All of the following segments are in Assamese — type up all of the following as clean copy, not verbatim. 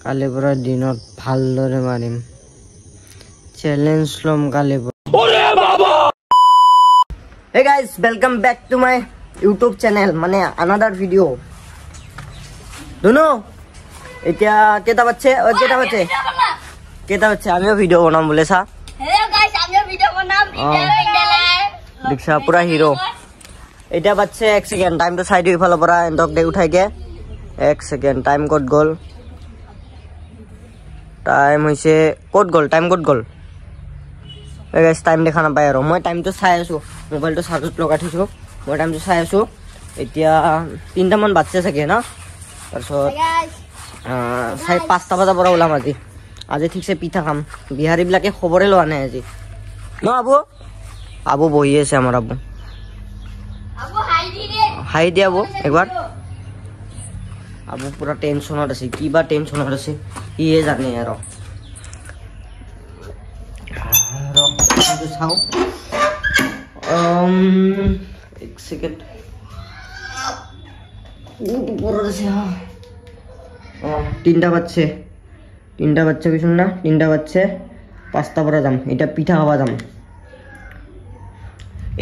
কালি পৰা দিনত ভালদৰে মাৰিম চ্যালেঞ্জ লম কালি Hey guys, welcome back to my YouTube channel. Mane another video. Dono. Etya keta bacche aur keta bacche. Keta bacche amio video banam bole sa. Hello guys, amio video banam India. Diksha pura hero. Etya bacche 1 second time to side ifala pora endok de uthai ke 1 second time code goal. Time hoise code goal, time code goal. Hey guys, time দেখা না পাই আৰু মই টাইমটো চাই আছো মোবাইলটো চাৰ্জত লগাই থৈছো মই টাইমটো চাই আছো এতিয়া 3টা মান বাজছে চাগে না তাৰছত চাই 5টা বজা পৰা ওলাম আজি ঠিকছে পিঠা খাম বিহাৰী বিলাকে খবৰে লোৱা নাই আজি ন আবু বহি আছে আমাৰ আবু হাই দিয়া আবু একবাৰ আবু পুৰা টেনচনত আছে কিবা টেনচনত আছে ইয়ে জানে আৰু How? 1 second. তিনটা বাজছে কিছু না 3টা বাজছে 5টা পৰা যাম এটা পিঠা খাবা যাম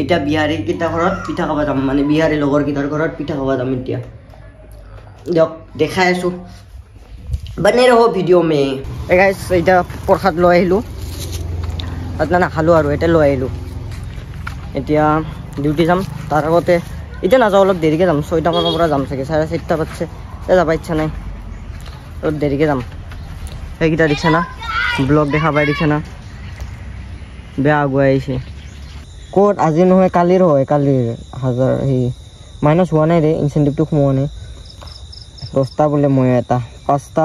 এটা বিহাৰী কিটা ঘৰত পিঠা খাবা যাম মানে বিহাৰী লগৰ কিটাৰ ঘৰত পিঠা খাবা যাম এতিয়া দিয়ক দেখাই আছো বনে ৰহ ভিডিও মে এই গাইস এটা প্ৰসাদ লৈ আহিলো আতনা না খালো আৰু এটা লৈ আহিলো এতিয়া ডিউটি যাম তাৰ আগতে এতিয়া না যাও অলপ দেৰিকে যাম 6টা মানৰ পৰা যাম চাগে 4:30টা বাজছে যাব ইচ্ছা নাই অলপ দেৰিকে যাম এইকিটা দিছা না ব্লগ দেখা পাই দিছা না বেয়া আগুৱাই আহিছে কোড আজি নহয় কালিৰ হয় কালিৰ 1000 হি মাইনাস হোৱা নাই ৰে ইনসেন্টিভটো সোমোৱা নাই 10টা বোলে মই এটা 5টা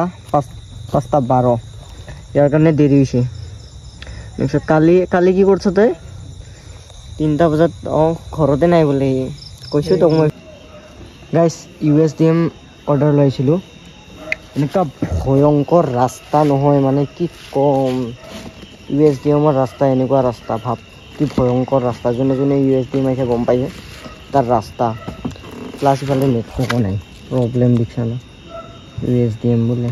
12 ইয়াৰ কাৰণে দেৰি হৈছে কালি কি কৰছ তই 3টা বজাত ঘৰতে নাই বলে কৈছো তো মই গাইস ইউএসডিএম অৰ্ডাৰ লইছিলো এনেকা ভয়ঙ্কৰ ৰাস্তা নহয় মানে কি কম ইউএসডিএমৰ ৰাস্তা এনেকুৱা রাস্তা ভাব কি ভয়ঙ্কর রাস্তা জনে জনে ইউএসডিএম আইছে গম পাইছে তার রাস্তা প্লাস ইফালে নেটৱৰ্ক নাই প্ৰবলেম দিছা না ইউএসডিএম বলে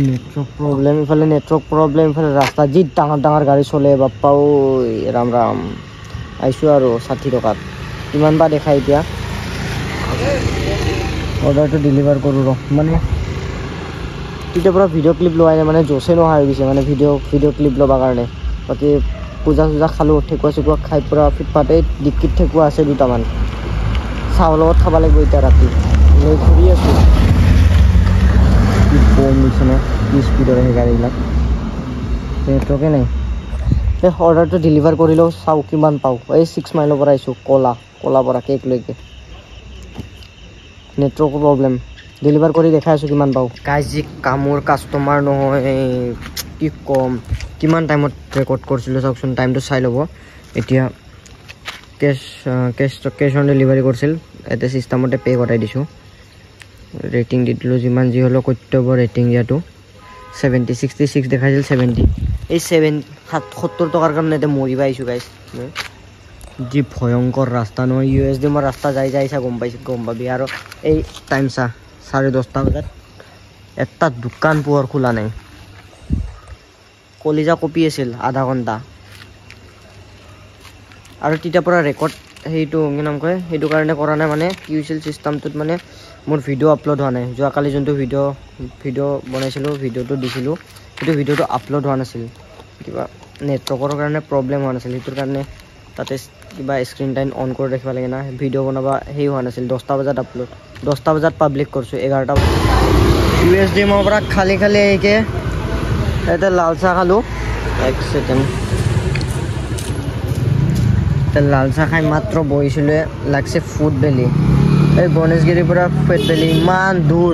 নেটৱৰ্ক প্ৰবলেম ইফালে ৰাস্তা যি ডাঙৰ গাড়ী চলে বাপ্পা ঐ ৰাম আইছো আৰু 60 টকাত কিমান বা দেখাই এতিয়া অৰ্ডাৰটো ডেলিভাৰ কৰো ৰ মানে তেতিয়া পৰা ভিডিও ক্লিপ লোৱাই মানে জোছে নহয় হৈ গৈছে মানে ভিডিও ক্লিপ লবা কাৰণে বাকি পূজা খালো ঠেকুৱা খাই পৰা ফিটপাতে ডিক্কিত ঠেকুৱা আছে দুটামান চাউলত খাব লাগিব এতিয়া ৰাতি লৈ ঘূৰি আছো বম নিচিনা স্পীডৰ হে গাড়ীবিলাক নেটৱৰ্কে নাই এই অৰ্ডাৰটো ডেলিভাৰ কৰিলো চাও কিমান পাও এই 6 মাইলৰ পৰা আইছো কলা পৰা কেক লৈকে নেটৱৰ্ক প্ৰবলেম ডেলিভাৰ কৰি দেখাই আছো কিমান পাও গাইজি কামৰ কাস্টমাৰ নহয় কি কম কিমান টাইমত ৰেকৰ্ড কৰিছিলো চাওকচোন টাইমটো চাই ল'ব এতিয়া কেছ অন ডেলিভাৰী কৰিছিল এতে সিস্টেমতে পে কৰাই দিছো ৰেটিং দিলো যিমান যি হলো কৰ্তব্য ৰেটিং ইয়াটো 70 66 দেখাইছিল 70 এই 70 টকাৰ কাৰণে তে মৰি পাইছো গাইস যি ভয়ঙ্কৰ ৰাস্তা ন ইউএসডিএমৰ ৰাস্তা যাইছা গম পাবি আৰু এই টাইম চা 10:30 বজাত এটা দোকান পোৱাৰ খোলা নাই কলিজা কপি আছিল আধা ঘন্টা আৰু তিতা পৰা ৰেকৰ্ড হেইটো কি নাম কয় হেইটো কাৰণে কৰা নাই মানে কি হৈছিল সিস্টেমটোত মানে মোৰ ভিডিও আপলোড হোৱা নাই যোৱা কালি যোনটো ভিডিও বনাইছিলো ভিডিওটো দিছিলো সেইটো ভিডিওটো আপলোড হোৱা নাছিল কিবা নেটৱৰ্কৰ কাৰণে প্ৰবলেম হোৱা নাছিল হেতুৰ কাৰণে তাতে কিবা স্ক্ৰিন টাইম অন কৰি ৰাখিব লাগে না ভিডিও বনাবা হেই হোৱা নাছিল 10টা বজাত আপলোড 10টা বজাত পাব্লিক কৰিছো 11টা ইউএসডিএমৰ পৰা খালি এইকে এটা লাল চাহ খালো 1 সেকেন্ড লাল চাহ খাই মাত্ৰ বহিছিলে লাগছে ফুড ভেলি এই গণেশগিৰিৰ পৰা ফুড ভেলি ইমান দূৰ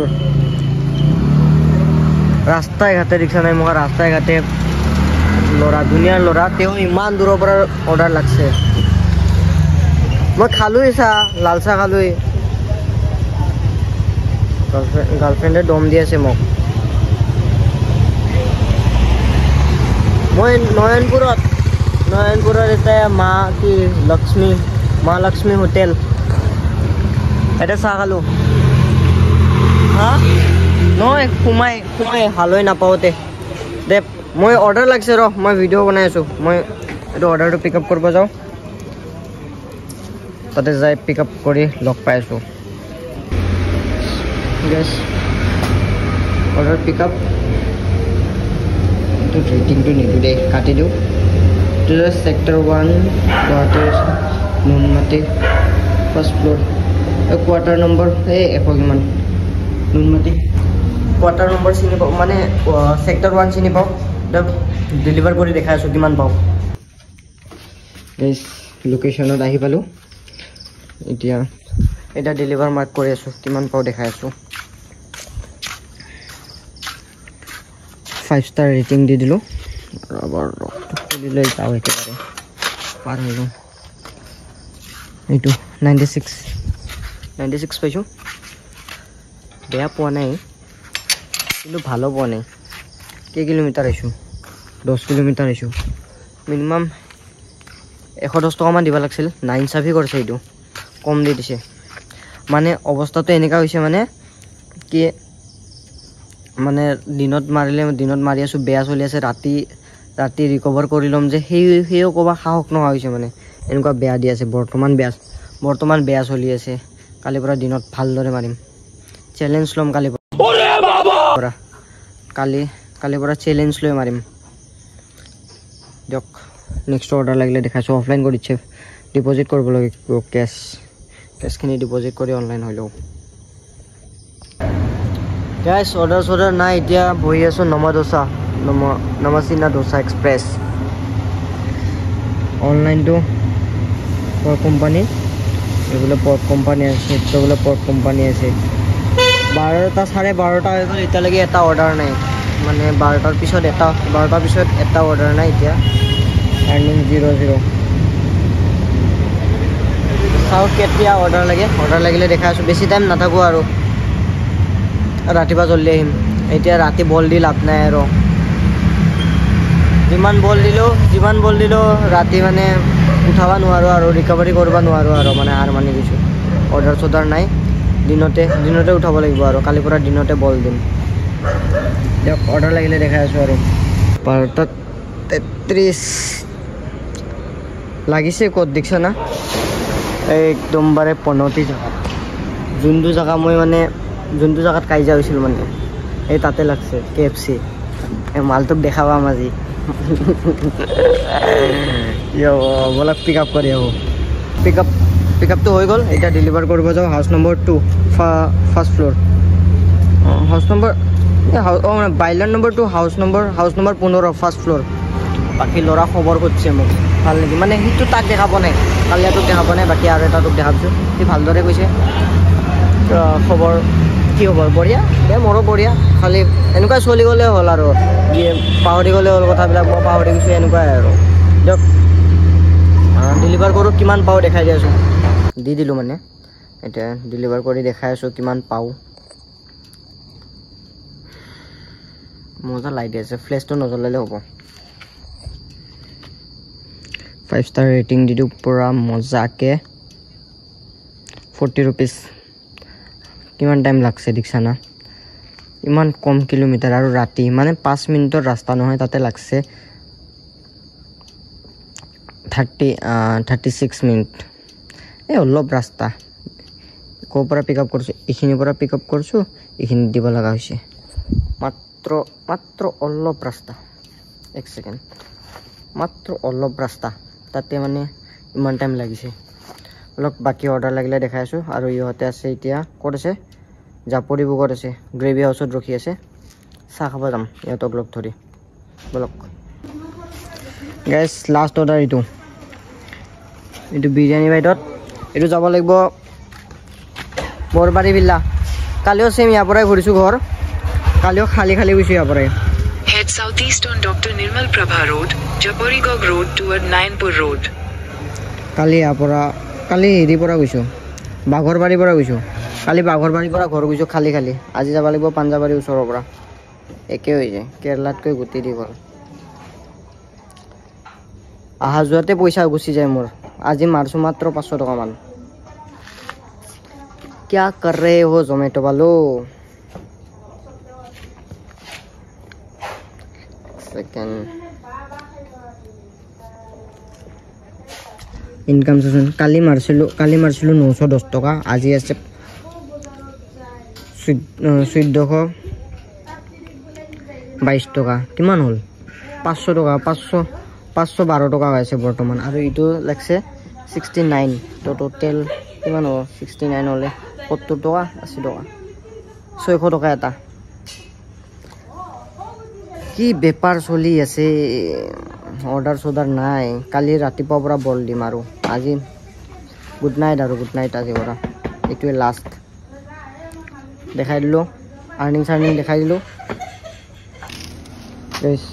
ৰাস্তাই ঘাটে ৰিক্সা নাই মোৰ ৰাস্তাই ঘাটে দুনিয়াৰ লৰা তেও ইমান দূৰৰ পৰা অৰ্ডাৰ লাগছে মই খালোই চাহ লাল চাহ খালোই গাৰ্লফ্ৰেণ্ডে দম দি আছে মোক মই নয়নপুৰত এটা মা লক্ষ্মী হোটেল এটা চাহ খালোঁ হা নহয় সোমাই ভালই নাপাওঁতে দে মই অৰ্ডাৰ লাগিছে ৰ মই ভিডিঅ' বনাই আছোঁ মই এইটো অৰ্ডাৰটো পিক আপ কৰিব যাওঁ তাতে যাই পিক আপ কৰি লগ পাই আছোঁ গেছ অৰ্ডাৰ পিক আপ এইটো ৰেটিংটো নিদিওঁ দেই কাটি দিওঁ এইটো ছেক্টৰ 1 গুৱাহাটীৰ Noonmati first floor quarter number এই এশ কিমান নুনমাটি কোৱাৰ্টাৰ নম্বৰ চিনি পাওঁ মানে ছেক্টৰ 1 চিনি পাওঁ ডেলিভাৰ কৰি দেখাই আছোঁ কিমান পাওঁ গেছ লোকেশ্যনত আহি পালোঁ এতিয়া এটা ডেলিভাৰ মাৰ্ক কৰি আছোঁ কিমান পাওঁ দেখাই আছোঁ 5 ষ্টাৰ ৰেটিং দি দিলোঁ ৰবৰ খুলি লৈ যাওঁ একেবাৰে পাৰ হৈ গ'ল এইটো 96 পাইছোঁ বেয়া পোৱা নাই কিন্তু ভালো পোৱা নাই কেই কিলোমিটাৰ আহিছোঁ 10 কিলোমিটাৰ আহিছোঁ মিনিমাম 110 টকামান দিব লাগিছিল নাইনচাফি কৰিছে এইটো কম দি দিছে মানে অৱস্থাটো এনেকুৱা হৈছে মানে কি মানে দিনত মাৰি আছোঁ বেয়া চলি আছে ৰাতি ৰিকভাৰ কৰি ল'ম যে সেইও ক'বা সাহস নোহোৱা হৈছে মানে এনেকুৱা বেয়া দি আছে বৰ্তমান বেয়া চলি আছে কালিৰ পৰা দিনত ভালদৰে মাৰিম চেলেঞ্জ ল'ম কালিৰ পৰা কালিৰ পৰা চেলেঞ্জ লৈ মাৰিম দিয়ক নেক্সট অৰ্ডাৰ লাগিলে দেখাইছোঁ অফলাইন কৰি দিছে ডিপজিট কৰিব লাগে কেছখিনি ডিপজিট কৰি অনলাইন হৈ লওঁ গাইছ অৰ্ডাৰ নাই এতিয়া বহি আছোঁ নমাচিনা দোচা এক্সপ্ৰেছ অনলাইনটো পৰ্ক কোম্পানী এইবোলে পৰ্ক কোম্পানী আছে এইটো বোলে পৰ্ক কোম্পানী আছে 12টা 12:30 হৈ গ'ল এতিয়ালৈকে এটা অৰ্ডাৰ নাই মানে 12টাৰ পিছত এটা অৰ্ডাৰ নাই এতিয়া আৰ্নিং 0 চাওঁ কেতিয়া অৰ্ডাৰ লাগিলে দেখাই আছোঁ বেছি টাইম নাথাকোঁ আৰু ৰাতিপুৱা জল্দি আহিম এতিয়া ৰাতি বল দি লাভ নাই আৰু যিমান বল দিলেও ৰাতি মানে উঠাব নোৱাৰোঁ আৰু ৰিকভাৰী কৰিব নোৱাৰোঁ আৰু মানে হাৰ মানি গৈছোঁ অৰ্ডাৰ নাই দিনতে উঠাব লাগিব আৰু কালিৰ পৰা দিনতে বল দিম দিয়ক অৰ্ডাৰ লাগিলে দেখাই আছোঁ আৰু 12:33 লাগিছে ক'ত দেখিছা না একদমবাৰে পনতি জেগাত যোনটো জেগাত কাজিয়া হৈছিল মানে এই তাতে লাগছে KFC মালটোক দেখা পাম আজি বলক পিক আপ কৰি আহোঁ পিক আপটো হৈ গ'ল এতিয়া ডেলিভাৰ কৰিব যাওঁ house number 2 first floor house number bylane number 2 house number 15 first floor বাকী ল'ৰা খবৰ কৰিছে মোক ভাল নেকি মানে সেইটো তাক দেখা পোৱা নাই কালিয়াটোক দেখা পোৱা নাই বাকী আৰু এটা তোক দেখা পাইছোঁ সি ভালদৰে কৈছে খবৰ কি খবৰ বঢ়িয়া মোৰো বঢ়িয়া খালি এনেকুৱাই চলি গ'লে হ'ল আৰু পাহৰি গ'লে হ'ল কথাবিলাক মই পাহৰি গৈছোঁ এনেকুৱাই আৰু দিয়ক ডেলিভাৰ কৰোঁ কিমান পাওঁ দেখাই দি আছোঁ দি দিলোঁ মানে এতিয়া ডেলিভাৰ কৰি দেখাই আছোঁ কিমান পাওঁ মজা লাইট আছে ফ্লেছটো নজ্বলালে হ'ব 5 ষ্টাৰ ৰেটিং দি দিওঁ পূৰা মজাকৈ 40 rupees কিমান টাইম লাগছে দেখিছা না ইমান কম কিলোমিটাৰ আৰু ৰাতি মানে 5 মিনিটৰ ৰাস্তা নহয় তাতে লাগছে 36 মিনিট এই অলপ ৰাস্তা ক'ৰ পৰা পিক আপ কৰিছোঁ এইখিনিৰ পৰা পিক আপ কৰিছোঁ এইখিনিত দিব লগা হৈছে মাত্ৰ অলপ ৰাস্তা 1 ছেকেণ্ড মাত্ৰ অলপ ৰাস্তা তাতে মানে ইমান টাইম লাগিছে অলপ বাকী অৰ্ডাৰ লাগিলে দেখাই আছোঁ আৰু ইহঁতে আছে এতিয়া ক'ত আছে জাপৰি বুকত আছে গ্ৰেভি হাউচত ৰখি আছে চাহ খাব যাম ইহঁতক লগ ধৰি বলক গাইছ লাষ্ট অৰ্ডাৰ এইটো বিৰিয়ানী বাইটত এইটো যাব লাগিব বৰবাৰী বিল্লা কালিও চেম ইয়াৰ পৰাই ঘূৰিছোঁ ঘৰ কালিও খালি গৈছোঁ ইয়াৰ পৰাই Head southeast on Dr. Nirmal Prabha Road, Japorigog Road toward Nainpur Road. কালি হেৰিৰ পৰা গৈছোঁ বাঘৰবাৰীৰ পৰা গৈছোঁ কালি বাঘৰবাৰীৰ পৰা ঘৰ গৈছোঁ খালি আজি যাব লাগিব পাঞ্জাবাৰী ওচৰৰ পৰা একে হৈ যায় কেৰেলাতকৈ গুটি দি গ'ল অহা যোৱাতে পইচা গুচি যায় মোৰ আজি মাৰছোঁ মাত্ৰ 500 টকামান क्या कर रहे हो जोमेटो वालों सेकंड ইনকাম সেশন কালি মারছিলো 910 টাকা আজি আছে 1422 টাকা কিমান হল 500 টাকা 512 টাকা আছে বৰ্তমান আৰু ইটো লাগছে 69 তো টোটাল কিমান হ'ব 69 হলে 70 টাকা 80 টাকা 600 টাকা এটা কি বেপাৰ চলি আছে অৰ্ডাৰ নাই কালি ৰাতিপুৱাৰ পৰা বল দিম আৰু আজি গুড নাইট আজি পৰা এইটোৱে লাষ্ট দেখাই দিলো আৰ্নিং দেখাই দিলো গাইস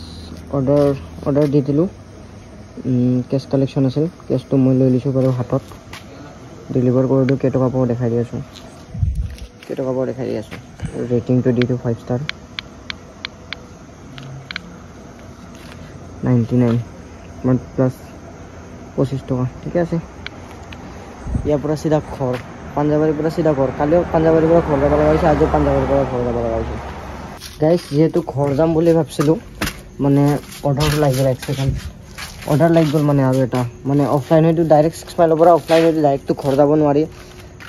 অৰ্ডাৰ দি দিলো কেছ কালেকশ্যন আছিল কেছটো মই লৈ লৈছো বাৰু হাতত ডেলিভাৰ কৰি দিও কেটকা পাও দেখাই দি আছো ৰেটিংটো দি দিও 5 ষ্টাৰ 99 প্লাস 25 টাকা ঠিক আছে ইয়াৰ পৰা সিধা ঘৰ পাঞ্জাবাৰীৰ পৰা সিধা ঘৰ কালিও পাঞ্জাবাৰীৰ পৰা ঘৰ যাব লগা হৈছে আজি পাঞ্জাবাৰীৰ পৰা ঘৰ যাব লগা হৈছে গাইস যেহেতু ঘৰ যাম বুলি ভাবছিলো মানে অৰ্ডাৰ লাগিল এক সেকেন্ড অৰ্ডাৰ লাগি গল মানে আৰু এটা মানে অফলাইন হয়তো ডাইৰেক্ট 6 মাইলৰ পৰা অফলাইন হয়তো ডাইৰেক্ট তো ঘৰ যাব নোৱাৰি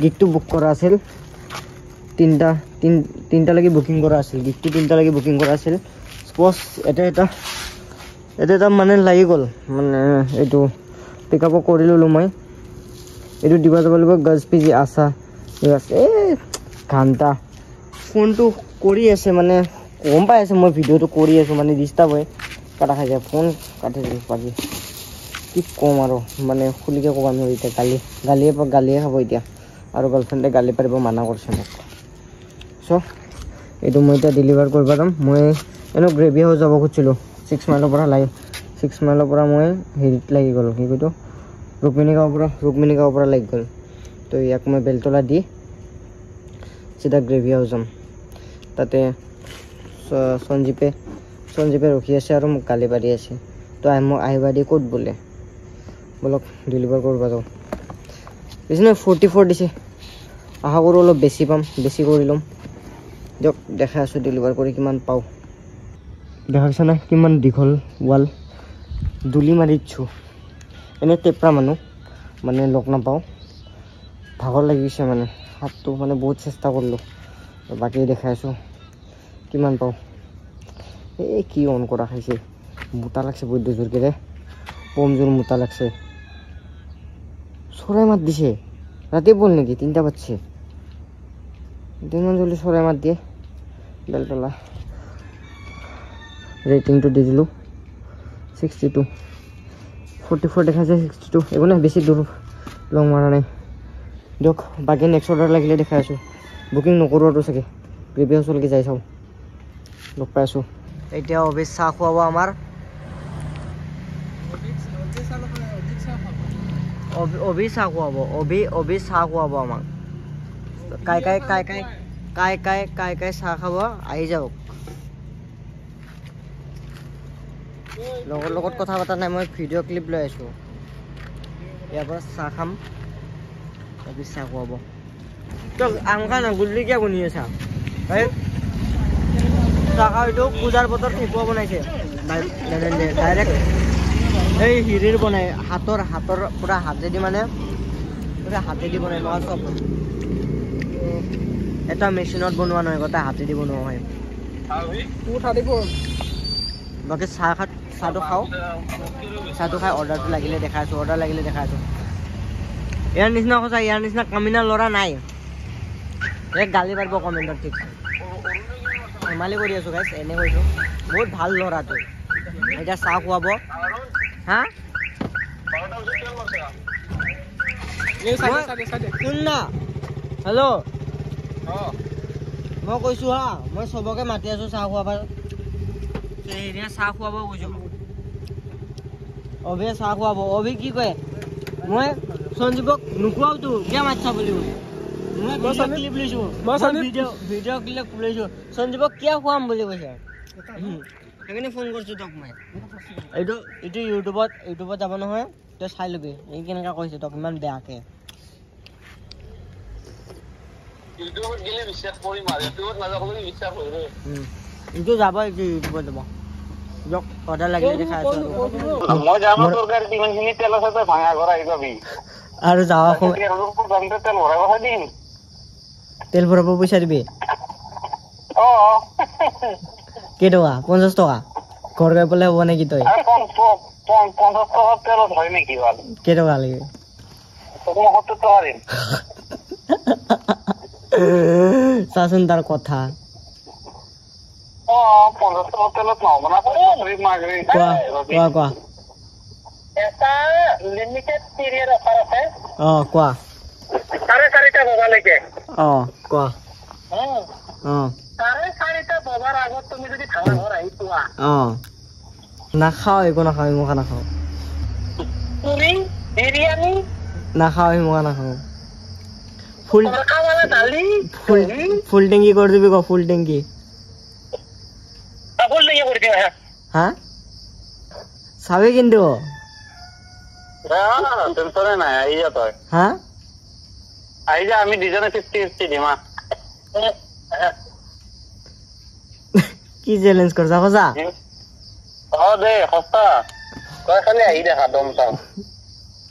গিটটো বুক কৰা আছিল তিনটা লাগি বুকিং কৰা আছিল গিটটো তিনটা লাগি বুকিং কৰা আছিল স্পোজ এটা মানে লাগি গল মানে এইটো পিকআপ কৰি ললো মই এইটো দিবা যাব লাগিব গাজ পিজি আছা এ ঘন্টা ফোনটো কৰি আছে মানে কম পাই আছে মই ভিডিওটো কৰি আছো মানে ডিস্টার্ব হয় কাটা খাই যায় ফোন কাটি দিল পাজি কি কম আৰু মানে খুলিকে কবা নোৱাৰি এতিয়া গালিয়ে খাব এতিয়া আৰু গাৰ্লফ্ৰেণ্ডে গালি পাৰিব মানা কৰিছে মোক সো এইটো মই এতিয়া ডেলিভাৰ কৰিব যাম মই এনো গ্ৰেভি হাউচ যাব খুজিছিলো 6 মাইলৰ পৰা মই হেৰিত লাগি গ'ল কি কইতো ৰুকমিনী গাঁৱৰ পৰা লাগি গ'ল তো ইয়াক মই বেলতলা দি সিধা গ্ৰেভি হাউচ যাম তাতে সঞ্জীপে ৰখি আছে আৰু মোক গালি পাৰি আছে তো মই আহিবা দি ক'ত বোলে বলক ডেলিভাৰ কৰিব যাওঁ পিছনে 44 দিছে আশা কৰোঁ অলপ বেছি পাম বেছি কৰি ল'ম দিয়ক দেখাই আছোঁ ডেলিভাৰ কৰি কিমান পাওঁ দেখাইছে না কিমান দীঘল ৱাল দুলি মাৰিছোঁ এনে টেপৰা মানুহ মানে লগ নাপাওঁ ভাগৰ লাগিছে মানে হাতটো মানে বহুত চেষ্টা কৰিলোঁ বাকী দেখাই আছোঁ কিমান পাওঁ এই কি অন কৰা খাইছে মোটা লাগছে বহুত জোৰকে ৰে পমজোৰ মোটা লাগছে চৰাই মাত দিছে ৰাতি বল নেকি 3টা বাজছে দিনমান জলদি চৰাই মাত দিয়ে বেলতলা ৰেটিংটো দি দিলোঁ 62 44 দেখাইছে 62 একো নাই বেছি দূৰ লং মাৰা নাই দিয়ক বাকী নেক্সট অৰ্ডাৰ লাগিলে দেখাই আছোঁ বুকিং নকৰোঁ আৰু চাগে গ্ৰেভি হাউচলৈকে যাই চাওঁ লগ পাই আছোঁ এতিয়া অভি চাহ খুৱাব আমাৰ অভি চাহ খুৱাব আমাক কাই চাহ খাব আহি যাওক লগৰ লগত কথা পতা নাই মই ভিডিঅ' ক্লিপ লৈ আছোঁ ইয়াৰ পৰা চাহ খাম অভি চাহ খুৱাব তো আমকা না গুল্লি কিয় বনি আছা এই চাহ এইটো পূজাৰ বতৰ ঠেকুৱা বনাইছে ডাইৰেক্ট এই হিৰিৰ বনাই হাতৰ পুৰা হাতেদি মানে পুৰা হাতেদি বনাই লোৱা চব এটা মেচিনত বনোৱা নহয় গোটেই হাতেদি বনোৱা হয় বাকী চাহটো খাই অৰ্ডাৰটো লাগিলে দেখাই আছোঁ ইয়াৰ নিচিনা সঁচা ইয়াৰ নিচিনা কামিনা ল'ৰা নাই এক গালি পাৰিব কমেণ্টত ঠিক ধেমালি কৰি আছোঁ গাইছ এনে কৈছোঁ বহুত ভাল ল'ৰাটো এতিয়া চাহ খুৱাব হা শুন না হেল্ল' মই কৈছোঁ হা মই চবকে মাতি আছোঁ চাহ খুৱাব চাহ খুৱাব কৈছোঁ অভিয়ে চাহ খুৱাব অভি কি কয় মই সঞ্জীৱক নোখোৱাওতো কিয় মাতিছা বুলি কৈছোঁ ক্লিপ লৈছোঁ ভিডিঅ' ক্লিপ লৈছোঁ সঞ্জীৱক কিয় খুৱাম বুলি কৈছে সেইকাৰণে ফোন কৰিছোঁ তোক মই এইটো ইউটিউবত যাব নহয় তই চাই ল'বি এই কেনেকৈ কৈছে তোক ইমান বেয়াকৈ ইউটিউবত গেলে বিশ্বাস কৰিম আৰু ইউটিউবত নাযাবলৈ বিশ্বাস কৰিব এইটো যাব ইউটিউবত যাব যক অৰ্ডাৰ লাগিলে দেখাই আছো মই যাম তোৰ গাড়ী কিমানখিনি তেল আছে তই ভাঙা ঘৰ আহি পাবি আৰু যাৱা তেল ভৰাব দিম তেল ভৰাব পইচা দিবি কেইটকা 50 টকা ঘৰ গৈ পেলাই হ'ব নেকি তই 50 টকা তেলত হয় নেকি ভাল কেইটকা লাগে তোক 70 টকা দিম চাচোন তাৰ কথা 50 টকা তেলত নহ'ব না কোৱা এটা লিমিটেড পিৰিয়ড অফাৰ আছে কোৱা 4:30 বজালৈকে কোৱা 4:30 বজাৰ আগত তুমি যদি ভাঙা ঘৰ আহি পোৱা নাখাওঁ একো নাখাওঁ ইমুখা নাখাওঁ পুৰি বিৰিয়ানী নাখাওঁ ইমুখা নাখাওঁ ফুল দালি ফুল টেংকি কৰি দিবি ক ফুল টেংকি কৰি দিম হা চাবি কিন্তু টেনচনে নাই আহি যা তই হা আহি যা আমি দুজনে 50-50 দিম কি চ্যালেঞ্জ কৰছা সঁচা দে সঁচা তই খালি আহি দেখা দম চাও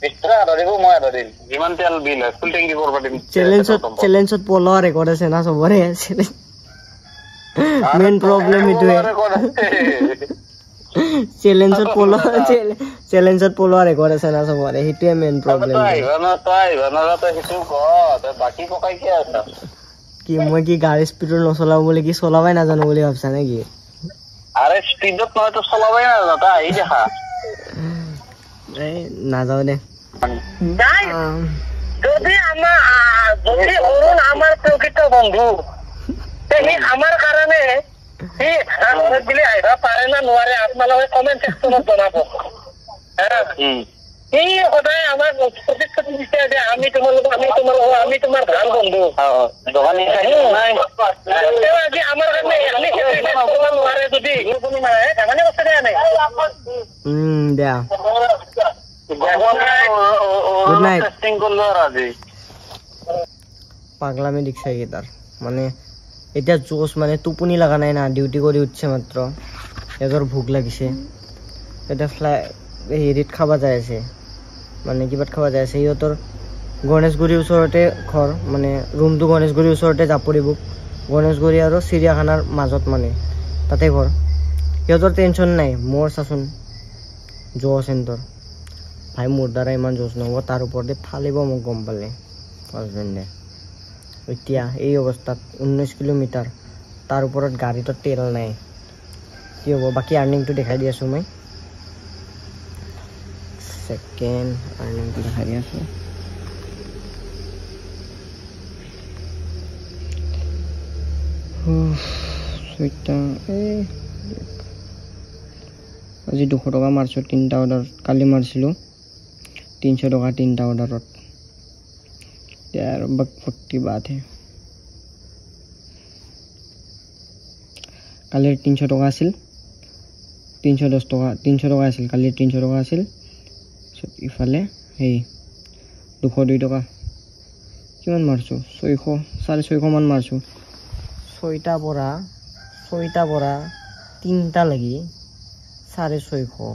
20 টকা এটা দিব মই এটা দিম যিমান তেল বিল হয় ফুল টেংকি কৰিব দিম চ্যালেঞ্জত পলোৱা ৰেকৰ্ড আছে না চবৰে মেইন প্ৰব্লেম এইটোৱে চ্যালেঞ্জত পলোৱা ৰেকৰ্ড আছে না চবৰে সেইটোৱে মেইন প্ৰব্লেম বাকী পকাই কি আছা কি মই কি গাড়ী স্পীডত নচলাও বুলি কি চলাবাই নাজানো বুলি ভাবছা নেকি আৰে স্পীডত নহয় তো চলাবাই নাজানো তই আহি দেখা নাযাও দে যদি অৰুণ আমাৰ প্ৰকৃত বন্ধু সি আমাৰ কাৰণে সি বুলি আহিব পাৰে না নোৱাৰে আপোনালোকে কমেণ্ট ছেকশ্যনত জনাব সি সদায় আমাক প্ৰতিশ্ৰুতি দিছে যে আমি তোমাৰ ভাল বন্ধু আজি আমাৰ কাৰণে নোৱাৰে যদি ধেমালি বস্তু দিয়া নাই দিয়া গুড নাইট পাগলামি দেখছে এইকেইটাৰ মানে এতিয়া জোচ মানে টোপনি লগা নাই না ডিউটি কৰি উঠছে মাত্ৰ এজৰ ভোক লাগিছে এতিয়া হেৰিত খাব যাই আছে মানে কিবাত খাব যাই আছে সিহঁতৰ গণেশগুৰিৰ ওচৰতে ঘৰ মানে ৰুমটো গণেশগুৰিৰ ওচৰতে জাপৰিবুক গণেশগুৰি আৰু চিৰিয়াখানাৰ মাজত মানে তাতে ঘৰ সিহঁতৰ টেনশ্যন নাই মোৰ চাচোন জোচ সিহঁতৰ ভাই মোৰ দ্বাৰা ইমান জোচ নহ'ব তাৰ ওপৰতে ফালিব মোক গম পালে হাজবেণ্ডে এতিয়া এই অৱস্থাত 19 কিলোমিটাৰ তাৰ ওপৰত গাড়ীটো তেল নাই কি হ'ব বাকী আৰ্নিংটো দেখাই দি আছোঁ মই সেকেন্ড আৰ্নিংটো দেখাই দি আছোঁ আজি 200 টকা মাৰিছোঁ 3টা অৰ্ডাৰ কালি মাৰিছিলোঁ 300 টকা 3টা অৰ্ডাৰত यार बकफक की बात है কালিৰ 300 টকা আছিল 310 টকা 300 টকা আছিল কালিৰ 300 টকা আছিল ইফালে হেই 202 টকা কিমান মাৰছো 600 650 মান মাৰছো 6টা পৰা 3টা লাগি 650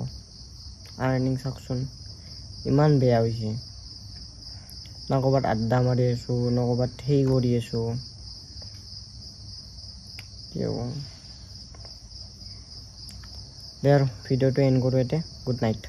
আৰ্নিং চাকচোন ইমান বেয়া হৈছে না ক'ৰবাত আড্ডা মাৰি আছোঁ না ক'ৰবাত সেই কৰি আছোঁ কি হ'ব দে আৰু ভিডিঅ'টো এণ্ড কৰোঁ এতিয়া গুড নাইট